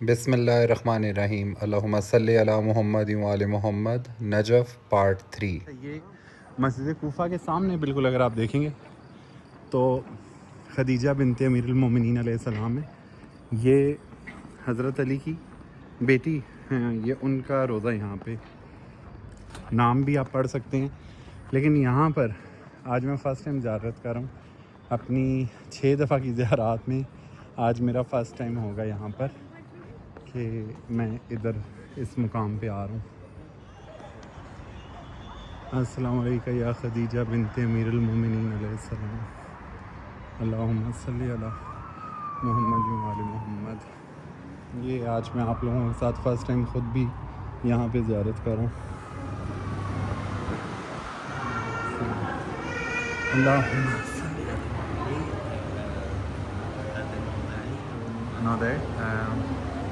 بسم اللہ الرحمن الرحیم، اللہم صلی علی محمد وعلی محمد، نجف پارٹ 3۔ یہ مسجد کوفہ کے سامنے بالکل اگر آپ دیکھیں گے تو خدیجہ بنت امیر المومنین علیہ السلام ہے، یہ حضرت علی کی بیٹی ہیں، یہ ان کا روضہ یہاں پہ نام بھی آپ پڑھ سکتے ہیں، لیکن یہاں پر آج میں فرسٹ ٹائم زیارت کر رہا ہوں اپنی 6 دفعہ کی زیارات میں۔ آج میرا فرسٹ ٹائم ہوگا یہاں پر کہ میں ادھر اس مقام پہ آ رہا ہوں۔ السلام علیکم یا خدیجہ بنت امیر المومنین علیہ السلام، اللہم صلی علی محمد وعلی محمد۔ یہ آج میں آپ لوگوں کے ساتھ فرسٹ ٹائم خود بھی یہاں پہ زیارت کر رہا ہوں۔ اللہم know that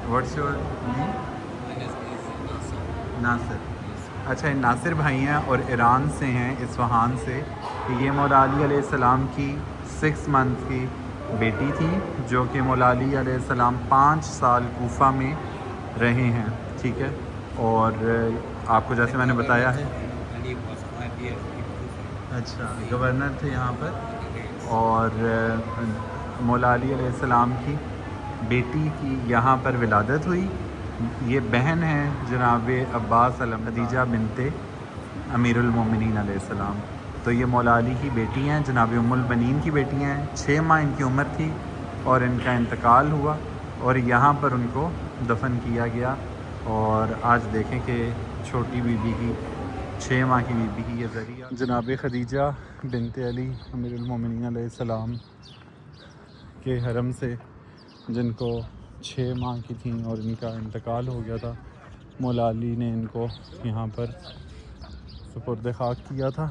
what's your name? Nasir. اچھا، یہ ناصر بھائی ہیں اور ایران سے ہیں، اصفہان سے۔ یہ مولا علی علیہ السلام کی 6 منتھ کی بیٹی تھی، جو کہ مولا علی علیہ السلام 5 سال کوفہ میں رہے ہیں، ٹھیک ہے۔ اور آپ کو جیسے میں نے بتایا ہے، اچھا گورنر تھے یہاں پر، اور مولا علی علیہ السلام کی بیٹی کی یہاں پر ولادت ہوئی۔ یہ بہن ہیں جناب عباس خدیجہ بنت امیر المومنین علیہ السلام، تو یہ مولا علی کی بیٹی ہیں، جناب ام البنین کی بیٹی ہیں۔ 6 ماہ ان کی عمر تھی اور ان کا انتقال ہوا اور یہاں پر ان کو دفن کیا گیا۔ اور آج دیکھیں کہ چھوٹی بی بی کی 6 ماہ کی بی بی کی یہ ذریعہ جناب خدیجہ بنت علی امیر المومنین علیہ السلام کے حرم سے، جن کو 6 ماہ کی تھیں اور ان کا انتقال ہو گیا تھا، مولا علی نے ان کو یہاں پر سپرد خاک کیا تھا۔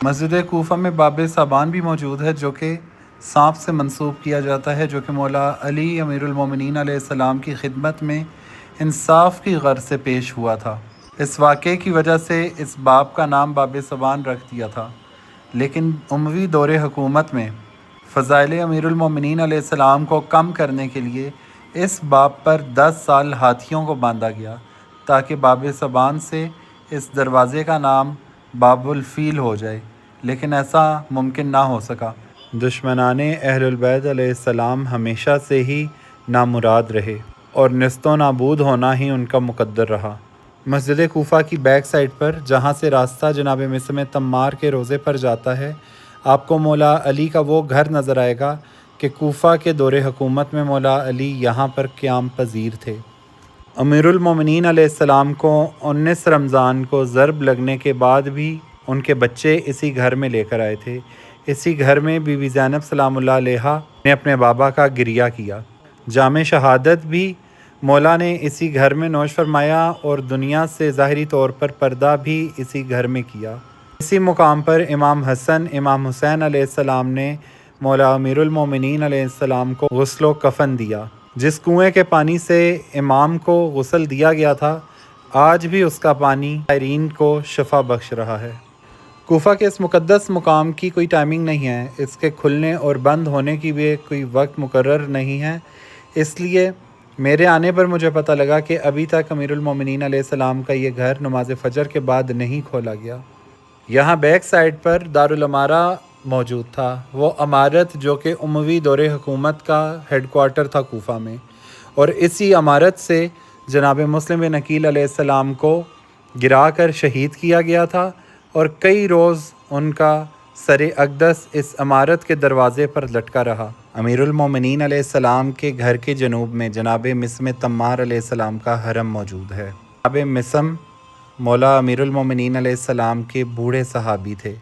مسجد کوفہ میں باب صابان بھی موجود ہے، جو کہ سانپ سے منسوب کیا جاتا ہے، جو کہ مولا علی امیر المومنین علیہ السلام کی خدمت میں انصاف کی غرض سے پیش ہوا تھا۔ اس واقعے کی وجہ سے اس باب کا نام باب صابان رکھ دیا تھا، لیکن اموی دور حکومت میں فضائل امیر المومنین علیہ السلام کو کم کرنے کے لیے اس باب پر 10 سال ہاتھیوں کو باندھا گیا، تاکہ باب صابان سے اس دروازے کا نام باب الفیل ہو جائے، لیکن ایسا ممکن نہ ہو سکا۔ دشمنان اہل البیت علیہ السلام ہمیشہ سے ہی نامراد رہے اور نیست و نابود ہونا ہی ان کا مقدر رہا۔ مسجد کوفہ کی بیک سائڈ پر، جہاں سے راستہ جناب مسم تمار کے روضے پر جاتا ہے، آپ کو مولا علی کا وہ گھر نظر آئے گا کہ کوفہ کے دور حکومت میں مولا علی یہاں پر قیام پذیر تھے۔ امیر المومنین علیہ السلام کو 19 رمضان کو ضرب لگنے کے بعد بھی ان کے بچے اسی گھر میں لے کر آئے تھے۔ اسی گھر میں بی بی زینب سلام اللہ علیہا نے اپنے بابا کا گریہ کیا۔ جام شہادت بھی مولا نے اسی گھر میں نوش فرمایا اور دنیا سے ظاہری طور پر پردہ بھی اسی گھر میں کیا۔ اسی مقام پر امام حسن امام حسین علیہ السلام نے مولا امیر المومنین علیہ السلام کو غسل و کفن دیا۔ جس کنویں کے پانی سے امام کو غسل دیا گیا تھا، آج بھی اس کا پانی زائرین کو شفا بخش رہا ہے۔ کوفہ کے اس مقدس مقام کی کوئی ٹائمنگ نہیں ہے، اس کے کھلنے اور بند ہونے کی بھی کوئی وقت مقرر نہیں ہے، اس لیے میرے آنے پر مجھے پتہ لگا کہ ابھی تک امیر المومنین علیہ السلام کا یہ گھر نماز فجر کے بعد نہیں کھولا گیا۔ یہاں بیک سائڈ پر دارالعمارہ موجود تھا، وہ عمارت جو کہ اموی دور حکومت کا ہیڈ کوارٹر تھا کوفہ میں، اور اسی عمارت سے جناب مسلم بن عقیل علیہ السلام کو گرا کر شہید کیا گیا تھا، اور کئی روز ان کا سر اقدس اس عمارت کے دروازے پر لٹکا رہا۔ امیر المومنین علیہ السلام کے گھر کے جنوب میں جناب مسم تمار علیہ السلام کا حرم موجود ہے۔ جناب مسم مولا امیر المومنین علیہ السلام کے بوڑھے صحابی تھے،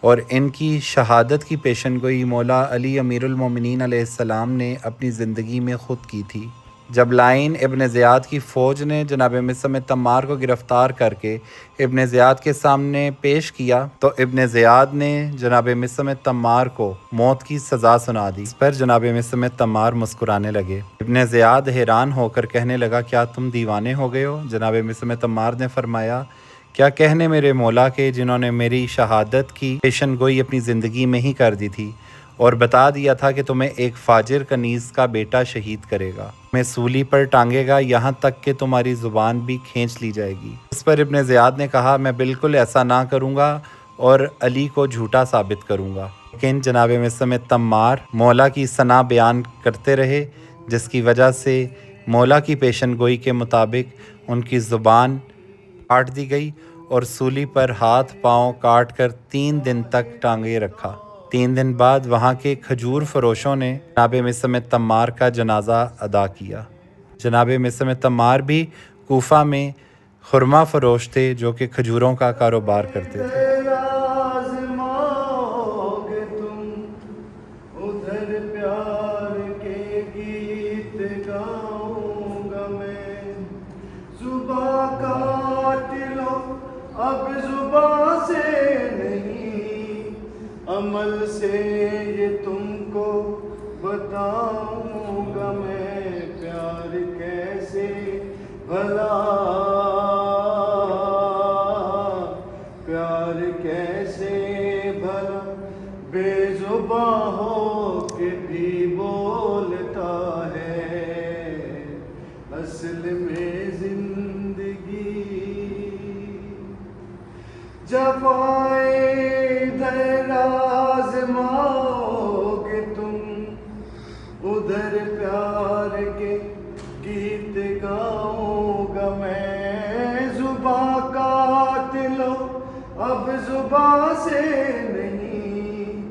اور ان کی شہادت کی پیشن گوئی مولا علی امیر المومنین علیہ السلام نے اپنی زندگی میں خود کی تھی۔ جب لائن ابن زیاد کی فوج نے جناب مسم تمار کو گرفتار کر کے ابن زیاد کے سامنے پیش کیا، تو ابن زیاد نے جناب مسم تمار کو موت کی سزا سنا دی۔ اس پر جناب مسم تمار مسکرانے لگے۔ ابن زیاد حیران ہو کر کہنے لگا، کیا تم دیوانے ہو گئے ہو؟ جناب مسم تمار نے فرمایا، کیا کہنے میرے مولا کے، جنہوں نے میری شہادت کی پیشن گوئی اپنی زندگی میں ہی کر دی تھی، اور بتا دیا تھا کہ تمہیں ایک فاجر کنیز کا بیٹا شہید کرے گا، تمہیں سولی پر ٹانگے گا، یہاں تک کہ تمہاری زبان بھی کھینچ لی جائے گی۔ اس پر ابن زیاد نے کہا میں بالکل ایسا نہ کروں گا اور علی کو جھوٹا ثابت کروں گا، لیکن جناب مسلم تمار مولا کی ثنا بیان کرتے رہے، جس کی وجہ سے مولا کی پیشن گوئی کے مطابق ان کی زبان کاٹ دی گئی اور سولی پر ہاتھ پاؤں کاٹ کر 3 دن تک ٹانگے رکھا۔ 3 دن بعد وہاں کے کھجور فروشوں نے جناب مسلم تمار کا جنازہ ادا کیا۔ جناب مسلم تمار بھی کوفہ میں خرما فروش تھے جو کہ کھجوروں کا کاروبار کرتے تھے۔ عمل سے یہ تم کو بتاؤں گا میں، پیار کیسے بھلا، پیار کیسے بھلا، بے زباں ہو کے بھی بولتا ہے، اصل میں زندگی جفائے ادھر آزماؤ گے تم، ادھر پیار کے گیت گاؤں گا میں، زباں کاٹ لو اب زباں سے نہیں،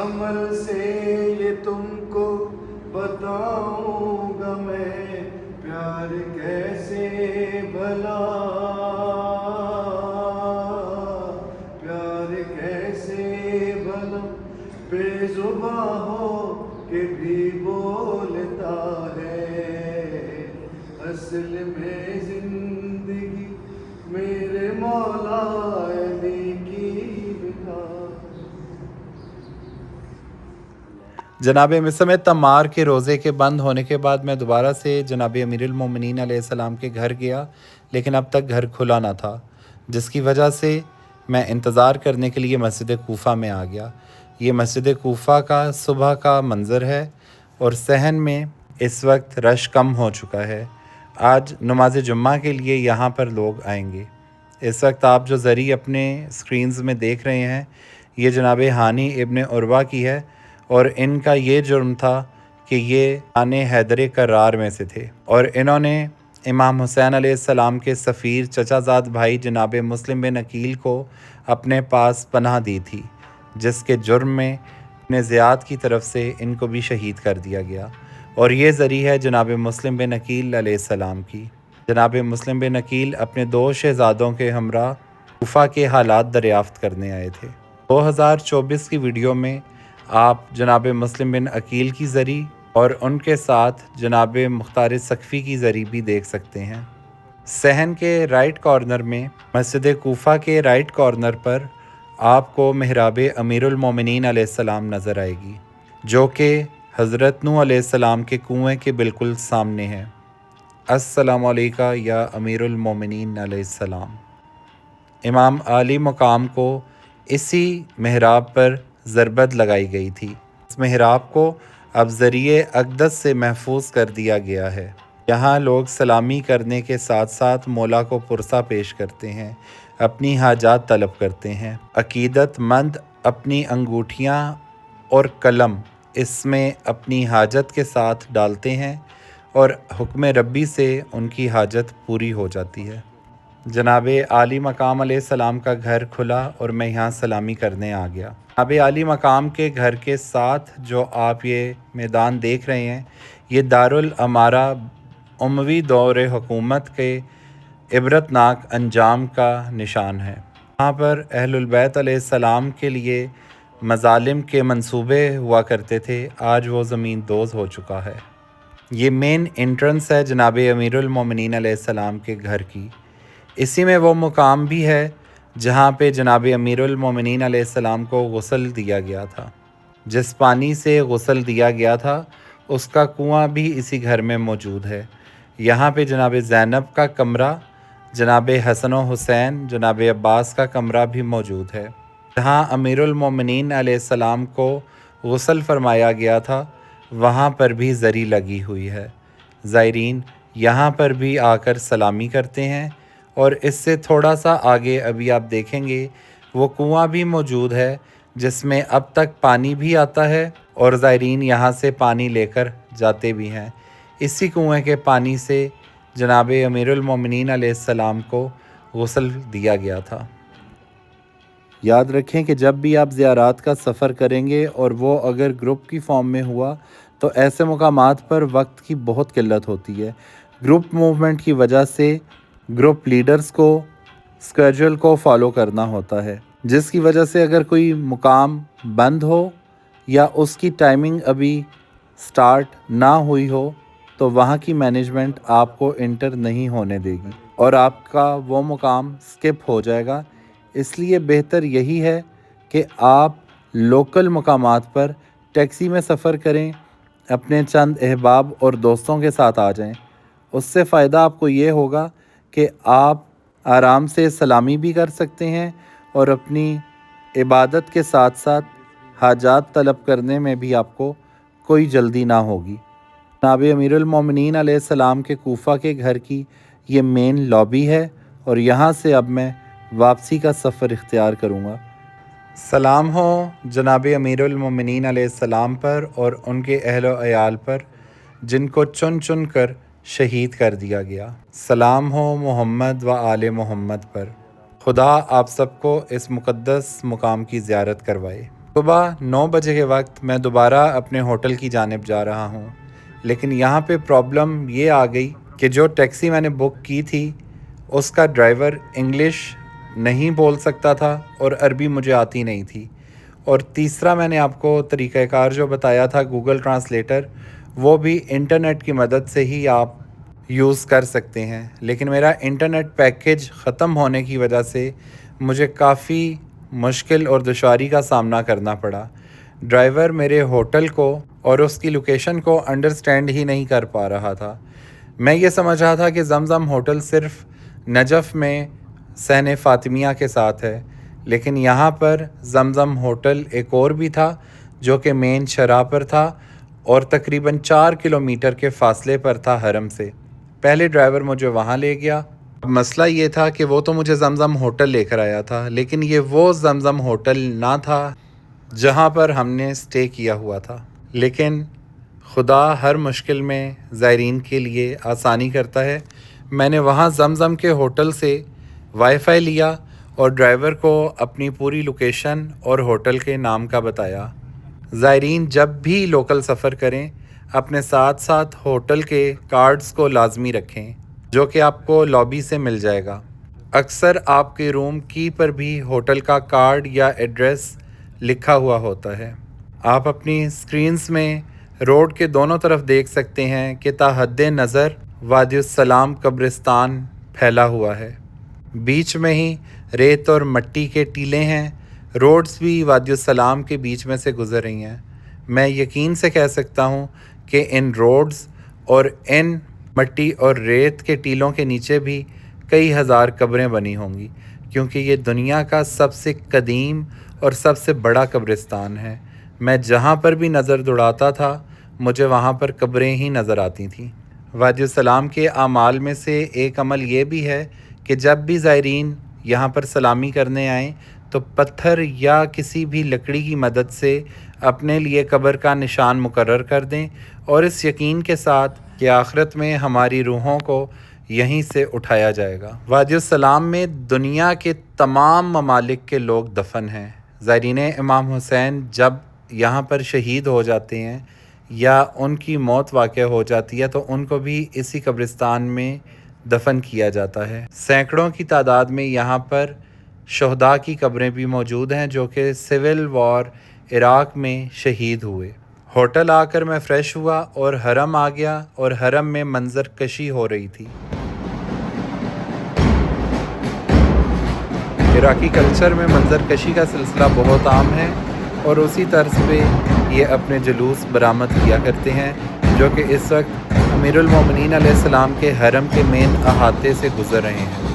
عمل سے یہ تم کو بتاؤں گا میں، پیار کیسے بھلا، بے زباں ہو کے بھی بولتا ہے، اصل میں زندگی میرے مولا علی کی بتا۔ جناب مسلم تمار کے روزے کے بند ہونے کے بعد میں دوبارہ سے جناب امیر المومنین علیہ السلام کے گھر گیا، لیکن اب تک گھر کھلا نہ تھا، جس کی وجہ سے میں انتظار کرنے کے لیے مسجد کوفہ میں آ گیا۔ یہ مسجد کوفہ کا صبح کا منظر ہے اور صحن میں اس وقت رش کم ہو چکا ہے۔ آج نماز جمعہ کے لیے یہاں پر لوگ آئیں گے۔ اس وقت آپ جو زری اپنے سکرینز میں دیکھ رہے ہیں یہ جناب ہانی ابن عروہ کی ہے، اور ان کا یہ جرم تھا کہ یہ آنے حیدر کرار میں سے تھے، اور انہوں نے امام حسین علیہ السلام کے سفیر چچا زاد بھائی جناب مسلم بن عقیل کو اپنے پاس پناہ دی تھی، جس کے جرم میں ابن زیاد کی طرف سے ان کو بھی شہید کر دیا گیا، اور یہ زری ہے جناب مسلم بن عقیل علیہ السلام کی۔ جناب مسلم بن عقیل اپنے 2 شہزادوں کے ہمراہ کوفہ کے حالات دریافت کرنے آئے تھے۔ 2024 کی ویڈیو میں آپ جناب مسلم بن عقیل کی زری اور ان کے ساتھ جناب مختار سقفی کی زری بھی دیکھ سکتے ہیں۔ صحن کے رائٹ کارنر میں مسجد کوفہ کے رائٹ کارنر پر آپ کو محراب امیر المومنین علیہ السلام نظر آئے گی، جو کہ حضرت نوح علیہ السلام کے کنویں کے بالکل سامنے ہے۔ السلام علیکہ یا امیر المومنین علیہ السلام۔ امام عالی مقام کو اسی محراب پر ضربت لگائی گئی تھی۔ اس محراب کو اب ذریعہ اقدس سے محفوظ کر دیا گیا ہے۔ یہاں لوگ سلامی کرنے کے ساتھ ساتھ مولا کو پرسہ پیش کرتے ہیں، اپنی حاجات طلب کرتے ہیں۔ عقیدت مند اپنی انگوٹھیاں اور قلم اس میں اپنی حاجت کے ساتھ ڈالتے ہیں اور حکم ربی سے ان کی حاجت پوری ہو جاتی ہے۔ جناب عالی مقام علیہ السلام کا گھر کھلا اور میں یہاں سلامی کرنے آ گیا۔ جناب عالی مقام کے گھر کے ساتھ جو آپ یہ میدان دیکھ رہے ہیں یہ دارالامارہ اموی دور حکومت کے عبرتناک انجام کا نشان ہے۔ یہاں پر اہل البیت علیہ السلام کے لیے مظالم کے منصوبے ہوا کرتے تھے، آج وہ زمین دوز ہو چکا ہے۔ یہ مین انٹرنس ہے جناب امیر المومنین علیہ السلام کے گھر کی۔ اسی میں وہ مقام بھی ہے جہاں پہ جناب امیر المومنین علیہ السلام کو غسل دیا گیا تھا۔ جس پانی سے غسل دیا گیا تھا اس کا کنواں بھی اسی گھر میں موجود ہے۔ یہاں پہ جناب زینب کا کمرہ، جناب حسن و حسین، جناب عباس کا کمرہ بھی موجود ہے، جہاں امیر المومنین علیہ السلام کو غسل فرمایا گیا تھا وہاں پر بھی زری لگی ہوئی ہے۔ زائرین یہاں پر بھی آ کر سلامی کرتے ہیں، اور اس سے تھوڑا سا آگے ابھی آپ دیکھیں گے وہ کنواں بھی موجود ہے جس میں اب تک پانی بھی آتا ہے، اور زائرین یہاں سے پانی لے کر جاتے بھی ہیں۔ اسی کنویں کے پانی سے جناب امیر المومنین علیہ السلام کو غسل دیا گیا تھا۔ یاد رکھیں کہ جب بھی آپ زیارات کا سفر کریں گے اور وہ اگر گروپ کی فارم میں ہوا تو ایسے مقامات پر وقت کی بہت قلت ہوتی ہے۔ گروپ موومنٹ کی وجہ سے گروپ لیڈرز کو اسکیجول کو فالو کرنا ہوتا ہے، جس کی وجہ سے اگر کوئی مقام بند ہو یا اس کی ٹائمنگ ابھی سٹارٹ نہ ہوئی ہو تو وہاں کی مینجمنٹ آپ کو انٹر نہیں ہونے دے گی اور آپ کا وہ مقام سکپ ہو جائے گا۔ اس لیے بہتر یہی ہے کہ آپ لوکل مقامات پر ٹیکسی میں سفر کریں، اپنے چند احباب اور دوستوں کے ساتھ آ جائیں۔ اس سے فائدہ آپ کو یہ ہوگا کہ آپ آرام سے سلامی بھی کر سکتے ہیں اور اپنی عبادت کے ساتھ ساتھ حاجات طلب کرنے میں بھی آپ کو کوئی جلدی نہ ہوگی۔ جناب امیر المومنین علیہ السلام کے کوفہ کے گھر کی یہ مین لابی ہے، اور یہاں سے اب میں واپسی کا سفر اختیار کروں گا۔ سلام ہو جناب امیر المومنین علیہ السلام پر اور ان کے اہل و عیال پر جن کو چن چن کر شہید کر دیا گیا۔ سلام ہو محمد و آل محمد پر۔ خدا آپ سب کو اس مقدس مقام کی زیارت کروائے۔ صبح 9 بجے کے وقت میں دوبارہ اپنے ہوٹل کی جانب جا رہا ہوں، لیکن یہاں پہ پرابلم یہ آ گئی کہ جو ٹیکسی میں نے بک کی تھی اس کا ڈرائیور انگلش نہیں بول سکتا تھا اور عربی مجھے آتی نہیں تھی، اور تیسرا میں نے آپ کو طریقہ کار جو بتایا تھا گوگل ٹرانسلیٹر، وہ بھی انٹرنیٹ کی مدد سے ہی آپ یوز کر سکتے ہیں، لیکن میرا انٹرنیٹ پیکیج ختم ہونے کی وجہ سے مجھے کافی مشکل اور دشواری کا سامنا کرنا پڑا۔ ڈرائیور میرے ہوٹل کو اور اس کی لوکیشن کو انڈرسٹینڈ ہی نہیں کر پا رہا تھا۔ میں یہ سمجھ رہا تھا کہ زمزم ہوٹل صرف نجف میں صحن فاطمیہ کے ساتھ ہے، لیکن یہاں پر زمزم ہوٹل ایک اور بھی تھا جو کہ مین شرح پر تھا اور تقریباً 4 کلومیٹر کے فاصلے پر تھا حرم سے۔ پہلے ڈرائیور مجھے وہاں لے گیا۔ مسئلہ یہ تھا کہ وہ تو مجھے زمزم ہوٹل لے کر آیا تھا، لیکن یہ وہ زمزم ہوٹل نہ تھا جہاں پر ہم نے سٹے کیا ہوا تھا۔ لیکن خدا ہر مشکل میں زائرین کے لیے آسانی کرتا ہے۔ میں نے وہاں زمزم کے ہوٹل سے وائی فائی لیا اور ڈرائیور کو اپنی پوری لوکیشن اور ہوٹل کے نام کا بتایا۔ زائرین جب بھی لوکل سفر کریں اپنے ساتھ ساتھ ہوٹل کے کارڈز کو لازمی رکھیں، جو کہ آپ کو لابی سے مل جائے گا۔ اکثر آپ کے روم کی پر بھی ہوٹل کا کارڈ یا ایڈریس لکھا ہوا ہوتا ہے۔ آپ اپنی سکرینز میں روڈ کے دونوں طرف دیکھ سکتے ہیں کہ تا حد نظر وادی السلام قبرستان پھیلا ہوا ہے۔ بیچ میں ہی ریت اور مٹی کے ٹیلے ہیں۔ روڈز بھی وادی السلام کے بیچ میں سے گزر رہی ہیں۔ میں یقین سے کہہ سکتا ہوں کہ ان روڈز اور ان مٹی اور ریت کے ٹیلوں کے نیچے بھی کئی ہزار قبریں بنی ہوں گی، کیونکہ یہ دنیا کا سب سے قدیم اور سب سے بڑا قبرستان ہے۔ میں جہاں پر بھی نظر دوڑاتا تھا مجھے وہاں پر قبریں ہی نظر آتی تھیں۔ وادی السلام کے اعمال میں سے ایک عمل یہ بھی ہے کہ جب بھی زائرین یہاں پر سلامی کرنے آئیں تو پتھر یا کسی بھی لکڑی کی مدد سے اپنے لیے قبر کا نشان مقرر کر دیں، اور اس یقین کے ساتھ کہ آخرت میں ہماری روحوں کو یہیں سے اٹھایا جائے گا۔ وادی السلام میں دنیا کے تمام ممالک کے لوگ دفن ہیں۔ زائرین امام حسین جب یہاں پر شہید ہو جاتے ہیں یا ان کی موت واقع ہو جاتی ہے تو ان کو بھی اسی قبرستان میں دفن کیا جاتا ہے۔ سینکڑوں کی تعداد میں یہاں پر شہداء کی قبریں بھی موجود ہیں جو کہ سول وار عراق میں شہید ہوئے۔ ہوٹل آ کر میں فریش ہوا اور حرم آ گیا، اور حرم میں منظر کشی ہو رہی تھی۔ عراقی کلچر میں منظر کشی کا سلسلہ بہت عام ہے، اور اسی طرز پہ یہ اپنے جلوس برآمد کیا کرتے ہیں، جو کہ اس وقت امیر المومنین علیہ السلام کے حرم کے مین احاطے سے گزر رہے ہیں۔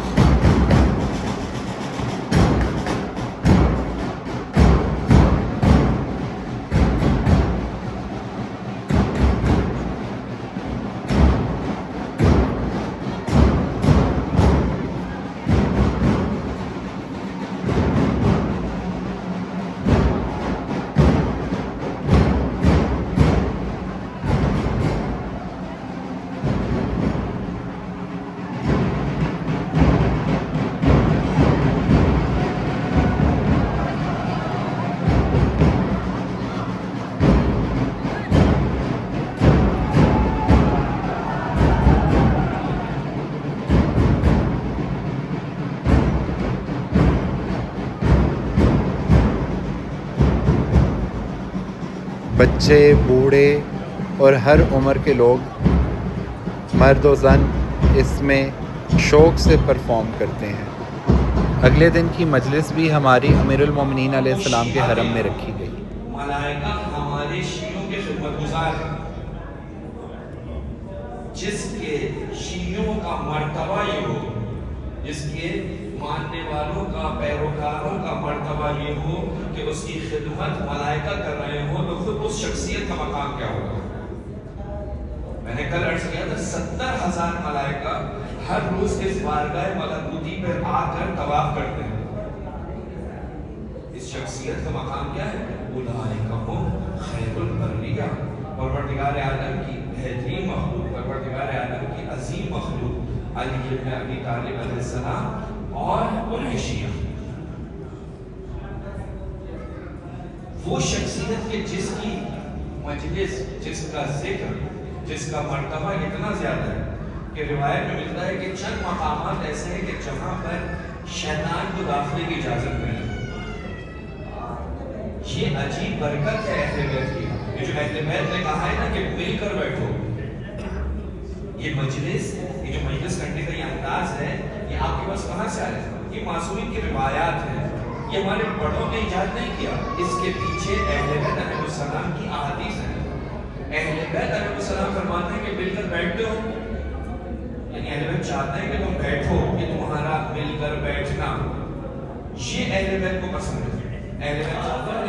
بچے، بوڑھے اور ہر عمر کے لوگ، مرد و زن اس میں شوق سے پرفارم کرتے ہیں۔ اگلے دن کی مجلس بھی ہماری امیر المومنین علیہ السلام کے حرم میں رکھی گئی۔ ملائکہ ہمارے شیعوں کے خدمت گزار ہیں، جس کے شیعوں کا مرتبہ یہ ہو، جس کے ماننے والوں کا، پیروکاروں کا مرتبہ یہ ہو کہ اس کی خدمت ملائکہ کر رہے ہوں، تو خود اس شخصیت کا مقام کیا ہوگا؟ میں نے کل عرض کیا تھا 70,000 ملائکہ ہر روز اس بارگاہ ملکوتی پر آ کر طواف کرتے ہیں۔ اس شخصیت کا مقام کیا ہے؟ اولئکہم خیر البریہ، پروردگار عالم کی بہترین مخلوق، پروردگار عالم کی عظیم مخلوق علی بن ابی طالب علیہ السلام اور ان کے شیعہ، وہ شخصیت کے جس کی مجلس، جس کا ذکر، جس کا مرتبہ اتنا زیادہ ہے کہ روایت میں ملتا ہے کہ چند مقامات ایسے ہیں کہ جہاں پر شیطان کو داخلے کی اجازت نہیں۔ یہ عجیب برکت ہے اہل بیت کی، یہ جو اہل بیت نے کہا ہے نا کہ مل کر بیٹھو، یہ مجلس، یہ جو مجلس کرنے کا یہ انداز ہے، یہ آپ کے پاس کہاں سے آیا ہے؟ یہ معصومین کی روایات ہیں، یہ ہمارے بڑوں نے ایجاد نہیں کیا، اس کے پیچھے اہل بیت علیہ السلام کی احادیث ہیں۔ اہل بیت علیہ السلام فرماتے ہیں کہ مل کر بیٹھتے ہو، یعنی اہل بیت چاہتے ہیں کہ تم بیٹھو، کہ تمہارا مل کر بیٹھنا یہ اہل بیت کو پسند ہے۔ اہل بیت چاہتے ہیں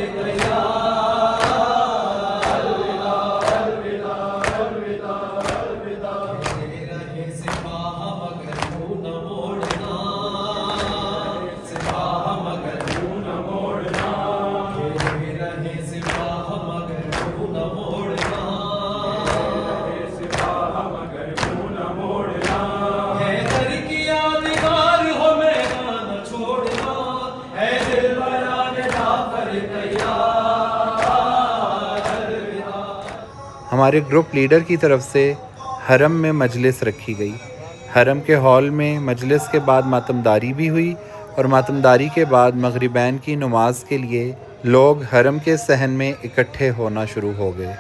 ہمارے گروپ لیڈر کی طرف سے حرم میں مجلس رکھی گئی۔ حرم کے ہال میں مجلس کے بعد ماتمداری بھی ہوئی، اور ماتمداری کے بعد مغربین کی نماز کے لیے لوگ حرم کے صحن میں اکٹھے ہونا شروع ہو گئے۔